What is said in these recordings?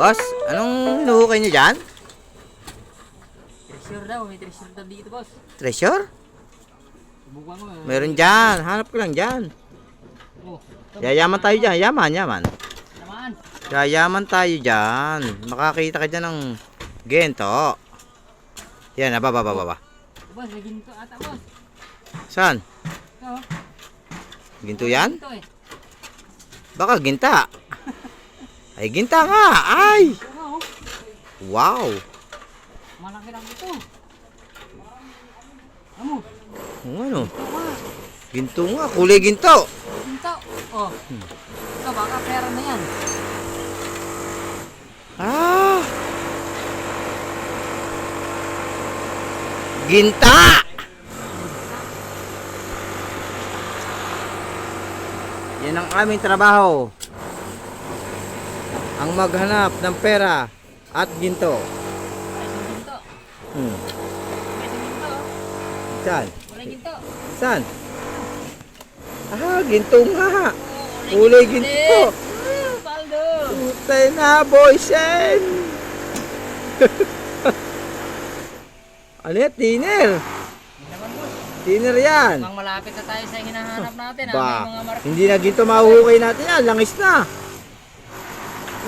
Boss, anong hinuhukay niyo dyan? Treasure daw, may treasure daw dito, boss. Treasure? Subukan mo. Meron dyan. Hanap ko lang dyan. Oh, Yayaman tayo dyan. Yaman, yaman. naman. Yayaman tayo dyan. Makakita ka dyan ng gento. Yan, baba. Boss, may ginto ata, boss. Saan? Ito. Ginto yan? Ginto eh. Baka ginta. Ay, ginta nga. Ay! Ito nga, oh. Wow! Malaki lang ito. Amo, Ano? ito nga. Ginto nga. Kulay ginto. Ginto. Oh. Ito, baka pera na yan. Ah! Ginta! Yan ang aming trabaho. Ang maghanap ng pera at ginto. Ay, sa ginto. Hmm. May sa ginto. Saan? Wala ginto. Saan? Ah, ginto nga. Oh, Kulay ginto. Paldo. Tutay na, boysen. Ano yan? Tiner. Hindi naman, boss. Tiner yan. Mukhang malapit na tayo sa hinahanap natin. Ba, May mga mark. hindi na ginto mahuhukay natin yan. Langis na.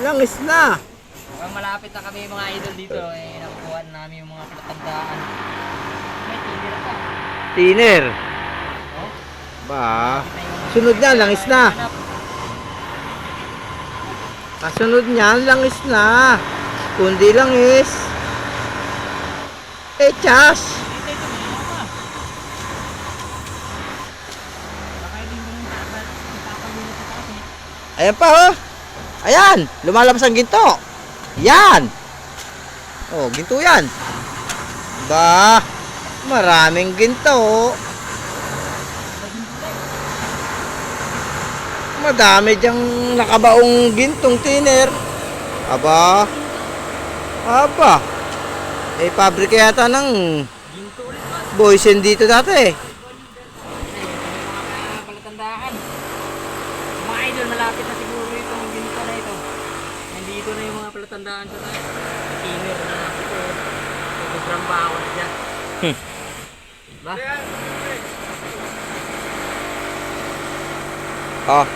Langis na. Mukhang malapit na kami mga idol dito. Eh, nakukuha namin yung mga palatandaan. May tigil pa. Tiner. Oh, Ba, kita yung sunod niya, langis na. hanap. Kasunod niyan, langis na. Kundi langis. Chas. Ito, may ano pa. Baka hindi mo yung tatapagulot sa taas eh. Ayan pa, oh. Ayan, lumalabas ang ginto. Yan. Oh, ginto yan. Ba, maraming ginto. Madami diyang nakabaong gintong tiner. Aba. Eh, pabrika yata ng Ginto ulit ba? boysen dito dati. Ay, mga palatandaan. Mga idol, malapit na siguro itong ginto na ito. Nandito na yung mga palatandaan sa tayo. Tiner na ito. Sobrang bawas dyan. Ba? Oh,